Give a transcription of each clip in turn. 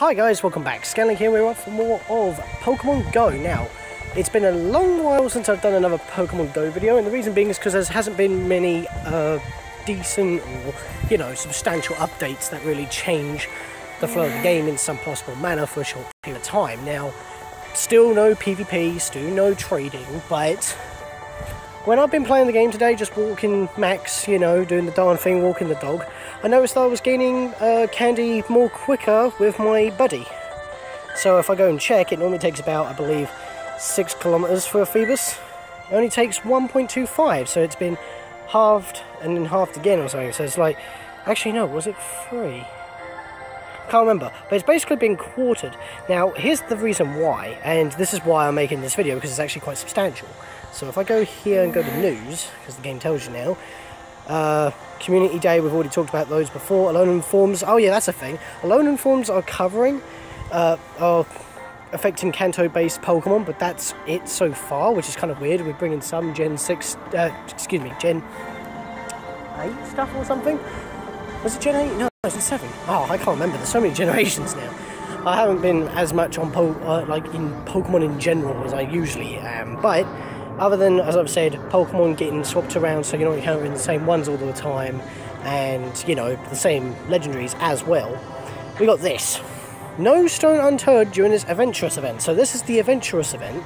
Hi guys, welcome back. Scatlink here, we're off for more of Pokemon Go. Now, it's been a long while since I've done another Pokemon Go video, and the reason being is because there hasn't been many decent or, you know, substantial updates that really change the flow of the game in some possible manner for a short period of time. Now, still no PvP, still no trading, but when I've been playing the game today, just walking max, you know, doing the darn thing, walking the dog, I noticed that I was gaining candy more quicker with my buddy. So if I go and check, it normally takes about, I believe, 6 kilometers for a Phoebus. It only takes 1.25, so it's been halved and then halved again or something. So it's like, actually no, was it 3? Can't remember, but it's basically been quartered. Now, here's the reason why, and this is why I'm making this video, because it's actually quite substantial. So if I go here and go to news, because the game tells you now, Community Day, we've already talked about those before. Alolan Forms, oh yeah, that's a thing. Alolan Forms are covering, are affecting Kanto-based Pokemon, but that's it so far, which is kind of weird. We're bringing some Gen 6, Gen 8 stuff or something. Was it Gen 8? No, it's 7. Oh, I can't remember. There's so many generations now. I haven't been as much on in Pokemon in general as I usually am, but other than, as I've said, Pokemon getting swapped around so you're not encountering the same ones all the time, and, you know, the same legendaries as well, we got this. No Stone Unturned during this Adventurous event. So this is the Adventurous event,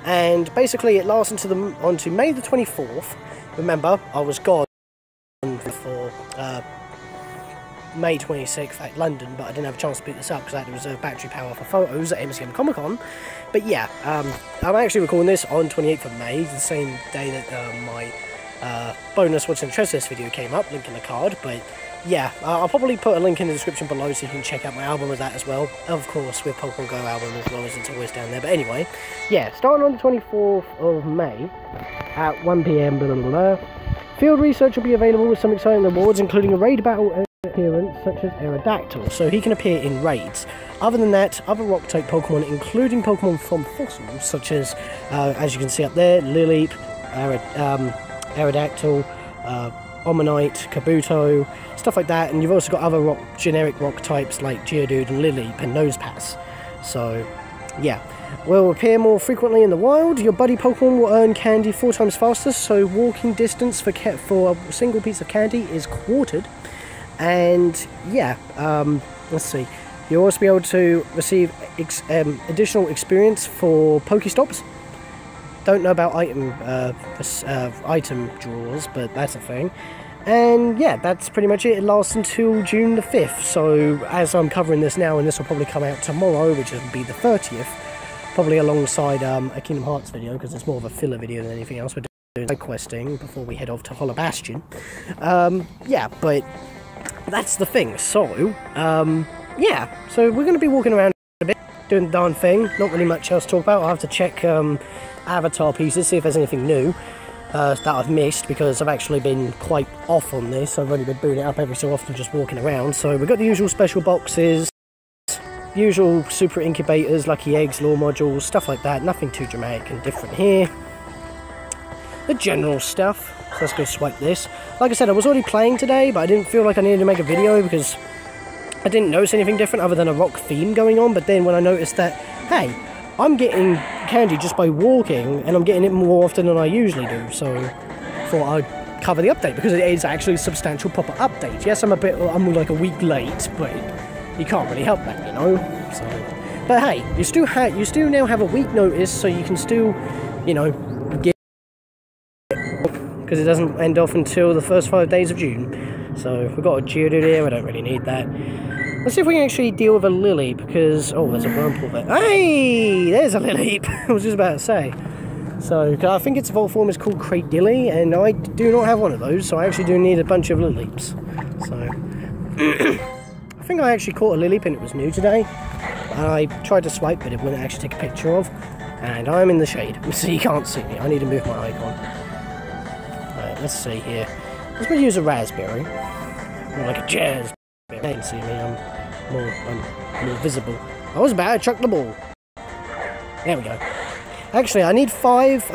and basically it lasts onto May the 24th. Remember, I was gone for May 26th at London, but I didn't have a chance to pick this up because I had to reserve battery power for photos at MCM Comic Con. But yeah, I'm actually recording this on 28th of May, the same day that my bonus What's Interest this video came up, link in the card. But yeah, I'll probably put a link in the description below so you can check out my album with that as well. Of course, with Pokemon Go album as well, as it's always down there. But anyway, yeah, starting on the 24th of May at 1 PM, blah, blah, blah. Field research will be available with some exciting rewards, including a raid battle appearance such as Aerodactyl, so he can appear in raids. Other than that, other rock-type Pokemon, including Pokemon from fossils, such as you can see up there, Lileep, Aerodactyl, Omanyte, Kabuto, stuff like that, and you've also got other generic rock types like Geodude and Lileep and Nosepass. So, yeah. Will appear more frequently in the wild. Your buddy Pokemon will earn candy 4 times faster, so walking distance for a single piece of candy is quartered. And yeah, let's see. You'll also be able to receive additional experience for Pokéstops. Don't know about item draws, but that's a thing. And yeah, that's pretty much it. It lasts until June the 5th. So as I'm covering this now, and this will probably come out tomorrow, which will be the 30th, probably alongside a Kingdom Hearts video, because it's more of a filler video than anything else. We're doing side questing before we head off to Hollow Bastion. Yeah, but that's the thing. So, yeah, so we're going to be walking around a bit, doing the darn thing. Not really much else to talk about. I'll have to check avatar pieces, see if there's anything new that I've missed, because I've actually been quite off on this. I've only been booting it up every so often, just walking around. So we've got the usual special boxes, usual super incubators, lucky eggs, lore modules, stuff like that. Nothing too dramatic and different here. The general stuff. So let's go swipe this. Like I said, I was already playing today, but I didn't feel like I needed to make a video because I didn't notice anything different other than a rock theme going on. But then when I noticed that, hey, I'm getting candy just by walking, and I'm getting it more often than I usually do, so I thought I'd cover the update because it is actually a substantial proper update. Yes, I'm like a week late, but you can't really help that, you know. So, but hey, you still now have a week notice, so you can still, you know, get, because it doesn't end off until the first 5 days of June. So we've got a Geodude here. I don't really need that. Let's see if we can actually deal with a Lileep, because oh, there's a Wurmple there. Hey, there's a Lileep. I was just about to say. So I think its evolved form is called Cradilly, and I do not have one of those, so I actually do need a bunch of Lileeps. So I think I actually caught a Lileep and it was new today. I tried to swipe, but it wouldn't actually take a picture of. And I'm in the shade, so you can't see me. I need to move my icon. Right, let's see here. Let's use a raspberry. More like a jazz. You can see me, I'm more visible. I was about to chuck the ball. There we go. Actually, I need 5.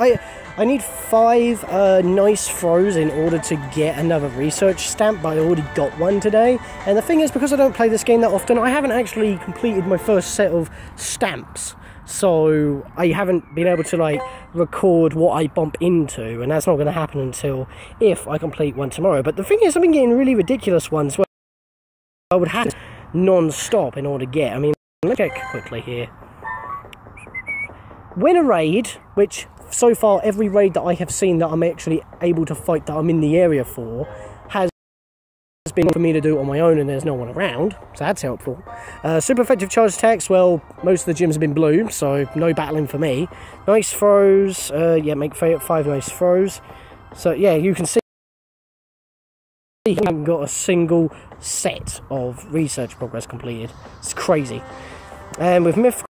I need 5 nice throws in order to get another research stamp, but I already got one today. And the thing is, because I don't play this game that often, I haven't actually completed my first set of stamps. So I haven't been able to like record what I bump into, and that's not going to happen until if I complete one tomorrow. But the thing is, I've been getting really ridiculous ones where I would have to non-stop in order to get. I mean, let's check quickly here. Win a raid, which so far every raid that I have seen that I'm actually able to fight that I'm in the area for has been for me to do it on my own and there's no one around, so that's helpful. Super effective charge attacks, well, most of the gyms have been blue, so no battling for me. Nice throws, yeah, make 5 nice throws. So yeah, you can see I haven't got a single set of research progress completed. It's crazy. And with myth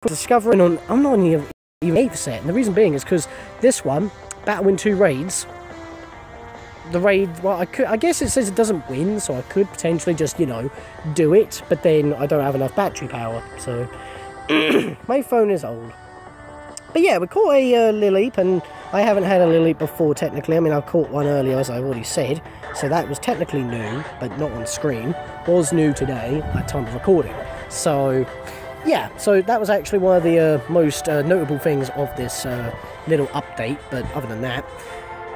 discovering on, I'm not even 8th set, and the reason being is because this one, battle win 2 raids. The raid, well, I guess it says it doesn't win, so I could potentially just, you know, do it, but then I don't have enough battery power, so my phone is old. But yeah, we caught a Lileep, and I haven't had a Lileep before technically. I mean, I caught one earlier, as I've already said, so that was technically new, but not on screen. Was new today at time of recording. So yeah, so that was actually one of the most notable things of this little update, but other than that,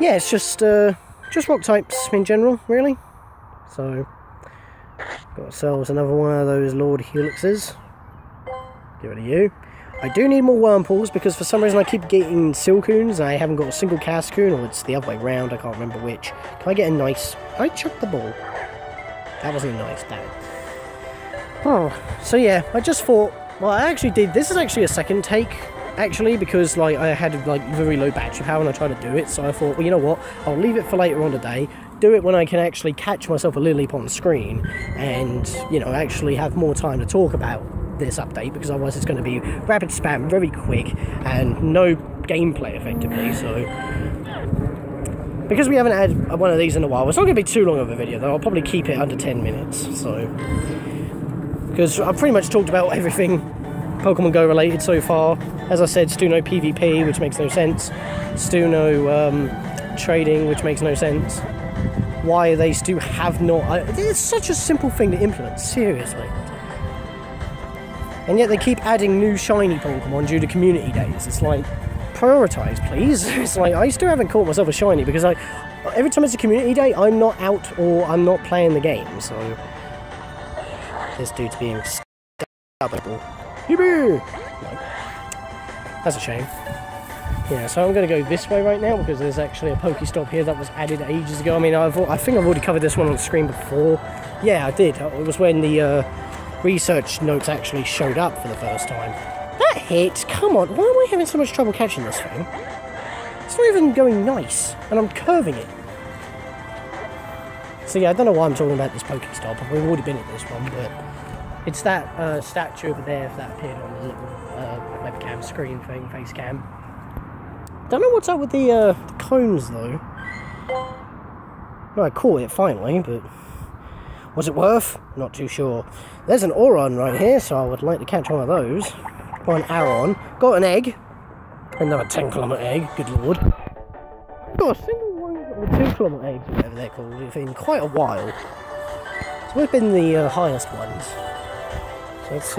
yeah, it's just rock types in general, really. So, got ourselves another one of those Lord Helixes. Get rid of you. I do need more Wurmpools because for some reason I keep getting Silcoons. I haven't got a single Cascoon, or it's the other way around, I can't remember which. Can I get a nice... I chucked the ball. That wasn't nice, damn. Oh, so yeah, I just thought... Well, I actually did... This is actually a second take, actually, because like I had like very low battery power and I tried to do it, so I thought, well, you know what, I'll leave it for later on today, do it when I can actually catch myself a Lileep on the screen and, you know, actually have more time to talk about this update, because otherwise it's going to be rapid spam, very quick, and no gameplay effectively. So because we haven't had one of these in a while, it's not going to be too long of a video though. I'll probably keep it under 10 minutes, so because I've pretty much talked about everything Pokemon Go related so far. As I said, still no PvP, which makes no sense. Still no trading, which makes no sense. Why they still have not... It's such a simple thing to implement, seriously. And yet they keep adding new shiny Pokemon due to community days. It's like, prioritise, please. It's like, I still haven't caught myself a shiny because every time it's a community day, I'm not out or I'm not playing the game, so... This dude's being stubborn. That's a shame. Yeah, so I'm going to go this way right now because there's actually a Pokestop here that was added ages ago. I mean, I think I've already covered this one on the screen before. Yeah, I did. It was when the research notes actually showed up for the first time. That hit! Come on, why am I having so much trouble catching this thing? It's not even going nice, and I'm curving it. So yeah, I don't know why I'm talking about this Pokestop. We've already been at this one, but it's that statue over there that appeared on the little webcam screen thing, face cam. Don't know what's up with the cones though. No, I caught it finally, but was it worth? Not too sure. There's an Aeron right here, so I would like to catch one of those. Or an Aron. Got an egg. Another 10-kilometre egg, good lord. Got a single one with 2-kilometre eggs, whatever they're called, in quite a while. So we've been the highest ones. So it's,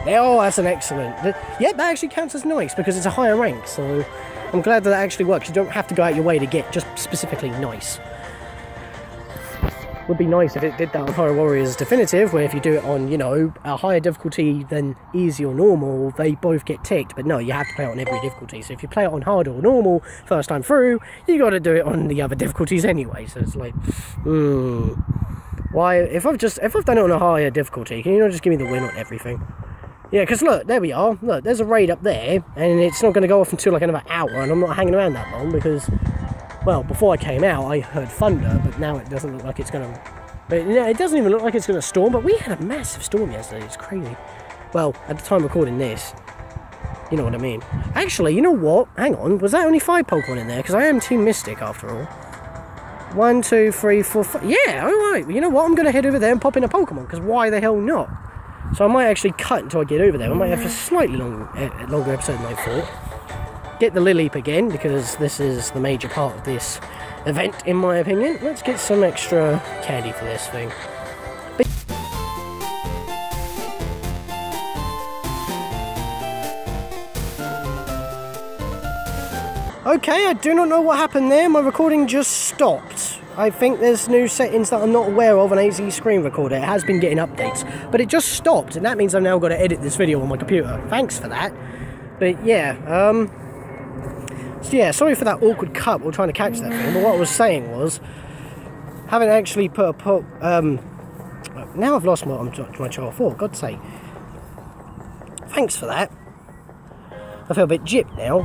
oh, that's an excellent. Yeah, that actually counts as nice because it's a higher rank, so I'm glad that actually works. You don't have to go out your way to get just specifically nice. Would be nice if it did that on Hyrule Warriors Definitive, where if you do it on, you know, a higher difficulty than easy or normal, they both get ticked. But no, you have to play it on every difficulty. So if you play it on hard or normal first time through, you got to do it on the other difficulties anyway. So it's like, why? If I've done it on a higher difficulty, can you not just give me the win on everything? Yeah, because look, there we are. Look, there's a raid up there, and it's not going to go off until like another hour, and I'm not hanging around that long because, well, before I came out, I heard thunder, but now it doesn't look like it's going to... But it doesn't even look like it's going to storm, but we had a massive storm yesterday. It's crazy. Well, at the time of recording this, you know what I mean. Actually, you know what? Hang on, was that only 5 Pokemon in there? Because I am Team Mystic, after all. 1, 2, 3, 4, 5... Yeah, alright. You know what? I'm going to head over there and pop in a Pokemon, because why the hell not? So I might actually cut until I get over there. I might have a slightly longer episode than I thought. get the Lileep again, because this is the major part of this event, in my opinion. Let's get some extra candy for this thing. Okay, I do not know what happened there. My recording just stopped. I think there's new settings that I'm not aware of on AZ Screen Recorder. It has been getting updates, but it just stopped, and that means I've now got to edit this video on my computer. Thanks for that. But yeah, so yeah, sorry for that awkward cut while trying to catch that thing. But what I was saying was, having actually put a now I've lost my train of thought. God's sake. Thanks for that. I feel a bit gypped now.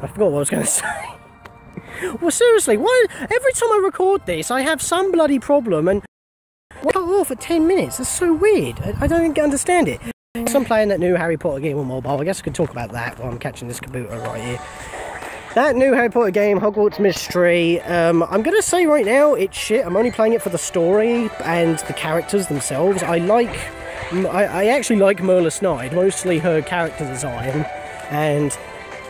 I forgot what I was going to say. Well, seriously, why every time I record this, I have some bloody problem and cut off at 10 minutes? That's so weird. I don't understand it. So I'm playing that new Harry Potter game on mobile. I guess I could talk about that while I'm catching this caboodle right here. That new Harry Potter game, Hogwarts Mystery, I'm going to say right now, it's shit. I'm only playing it for the story and the characters themselves. I actually like Merla Snide, mostly her character design, and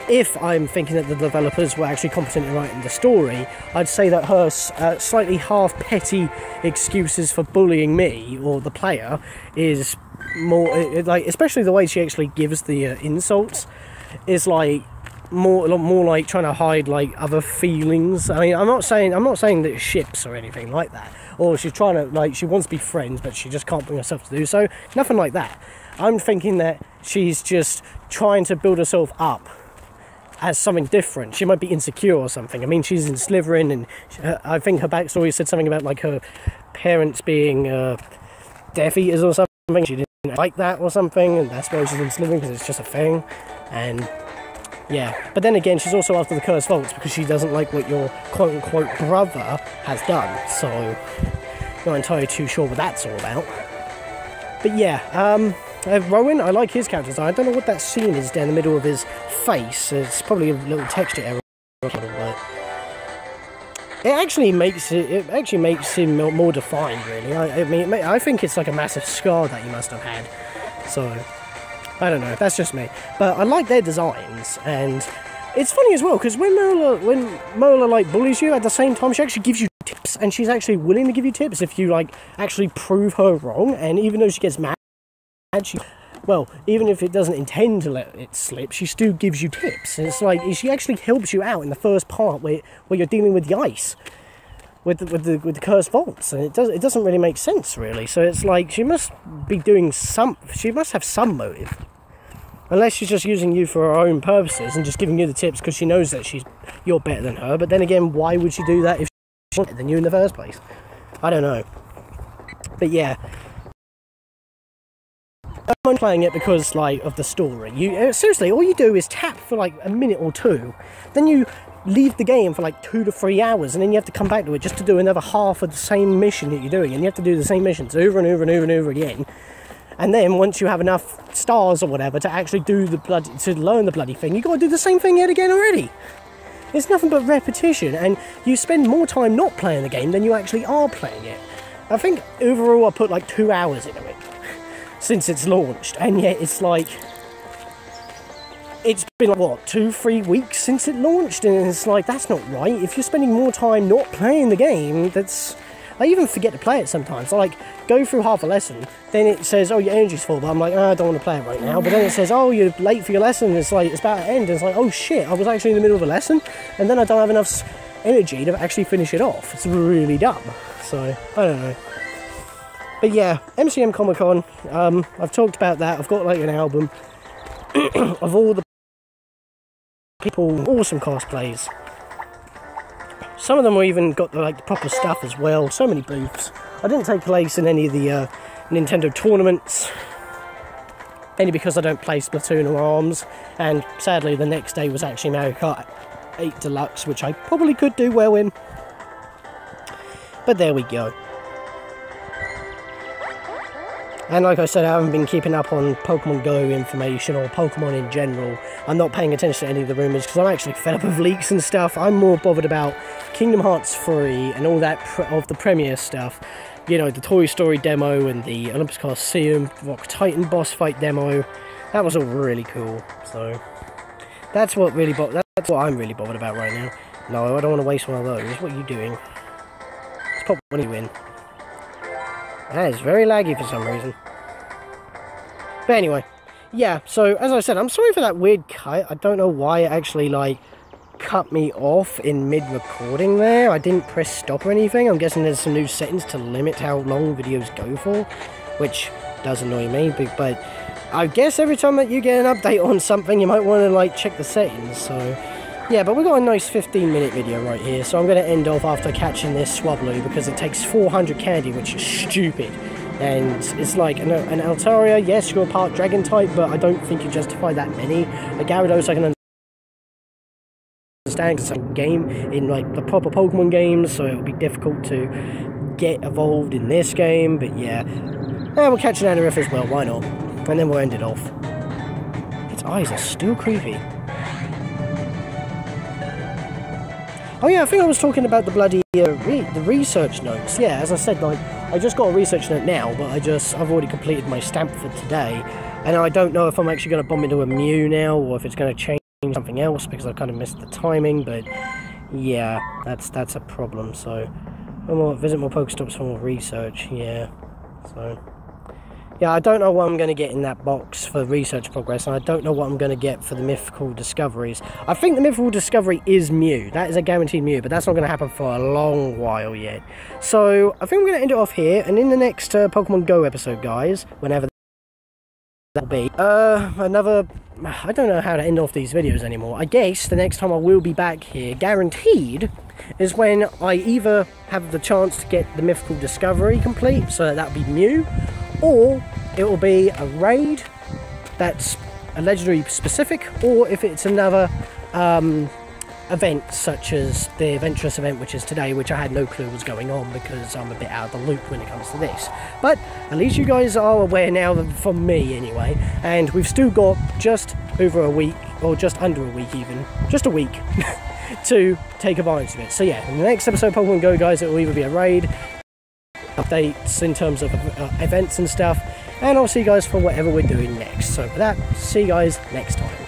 if I'm thinking that the developers were actually competent in writing the story, I'd say that her slightly half-petty excuses for bullying me, or the player, is more, like, especially the way she actually gives the insults, is like, a lot more like trying to hide, like, other feelings. I mean, I'm not saying that ships or anything like that, or she's trying to, like, she wants to be friends, but she just can't bring herself to do so. Nothing like that. I'm thinking that she's just trying to build herself up as something different. She might be insecure or something. I mean, she's in Slytherin, and I think her backstory said something about, like, her parents being Death Eaters or something. She didn't like that or something, and that's why she's in Slytherin, because it's just a thing. And yeah, but then again, she's also after the Cursed Vaults because she doesn't like what your quote-unquote brother has done. So not entirely too sure what that's all about. But yeah, Rowan, I like his character design. I don't know what that scene is down the middle of his face. It's probably a little texture error, but it actually makes him more defined, really. I mean, I think it's like a massive scar that he must have had. So I don't know. That's just me. But I like their designs, and it's funny as well because when Merla like bullies you, at the same time she actually gives you tips, and she's actually willing to give you tips if you like actually prove her wrong. And even though she gets mad, well, even if it doesn't intend to let it slip, she still gives you tips. And it's like, she actually helps you out in the first part where you're dealing with the ice, with the Cursed Vaults, and it doesn't really make sense, really. So it's like, she must have some motive. Unless she's just using you for her own purposes and just giving you the tips because she knows that you're better than her. But then again, why would she do that if she's better than you in the first place? I don't know. But yeah, I'm playing it because, like, of the story. Seriously, all you do is tap for like a minute or two, then you leave the game for like 2 to 3 hours, and then you have to come back to it just to do another half of the same mission that you're doing, and you have to do the same missions over and over and over and over again. And then once you have enough stars or whatever to actually do to learn the bloody thing, you got to do the same thing yet again already. It's nothing but repetition, and you spend more time not playing the game than you actually are playing it. I think overall I put like 2 hours into it since it's launched, and yet it's like, it's been like, what, 2-3 weeks since it launched, and it's like, that's not right. If you're spending more time not playing the game, I even forget to play it sometimes. I like go through half a lesson, then it says, oh, your energy's full, but I'm like, oh, I don't want to play it right now. But then it says, oh, you're late for your lesson, it's like, it's about to end, and it's like, oh shit, I was actually in the middle of a lesson, and then I don't have enough energy to actually finish it off. It's really dumb. So I don't know. But yeah, MCM Comic Con, I've talked about that. I've got like an album of all the people, awesome cosplays. Some of them were even got the proper stuff as well. So many booths. I didn't take place in any of the Nintendo tournaments, only because I don't play Splatoon or ARMS. And sadly, the next day was actually Mario Kart 8 Deluxe, which I probably could do well in. But there we go. And like I said, I haven't been keeping up on Pokemon Go information or Pokemon in general. I'm not paying attention to any of the rumours because I'm actually fed up of leaks and stuff. I'm more bothered about Kingdom Hearts 3 and all that of the premiere stuff. You know, the Toy Story demo and the Olympus Coliseum Rock Titan boss fight demo. That was all really cool. So that's what really that's what I'm really bothered about right now. No, I don't want to waste one of those. What are you doing? Let's pop one of you in. That is very laggy for some reason. But anyway, yeah, so as I said, I'm sorry for that weird cut. I don't know why it actually, like, cut me off in mid-recording there. I didn't press stop or anything. I'm guessing there's some new settings to limit how long videos go for, which does annoy me, but I guess every time that you get an update on something, you might want to, like, check the settings, so... Yeah, but we've got a nice 15-minute video right here, so I'm going to end off after catching this Swablu, because it takes 400 candy, which is stupid. And it's like an Altaria, yes, you're a part dragon type, but I don't think you justify that many. A Gyarados I can understand, because it's a game in like the proper Pokemon games, so it'll be difficult to get evolved in this game, but yeah. And we'll catch an Aerodactyl as well, why not? And then we'll end it off. Its eyes are still creepy. Oh yeah, I think I was talking about the bloody the research notes. Yeah, as I said, like, I just got a research note now, but I've already completed my stamp for today, and I don't know if I'm actually going to bomb into a Mew now, or if it's going to change something else, because I kind of missed the timing, but yeah, that's a problem, so visit more Pokéstops for more research, yeah, so... Yeah, I don't know what I'm going to get in that box for research progress, and I don't know what I'm going to get for the mythical discoveries. I think the mythical discovery is Mew. That is a guaranteed Mew, but that's not going to happen for a long while yet. So, I think I'm going to end it off here, and in the next Pokemon Go episode, guys, whenever that'll be, I don't know how to end off these videos anymore. I guess the next time I will be back here, guaranteed, is when I either have the chance to get the mythical discovery complete, so that'll be Mew, or it will be a raid that's a legendary specific, or if it's another event such as the Adventurous event, which is today, which I had no clue was going on because I'm a bit out of the loop when it comes to this. But at least you guys are aware now, from me anyway, and we've still got just over a week, or just under a week even, just a week to take advantage of it. So yeah, in the next episode of Pokemon Go, guys, it will either be a raid, updates in terms of events and stuff, and I'll see you guys for whatever we're doing next. So for that, see you guys next time.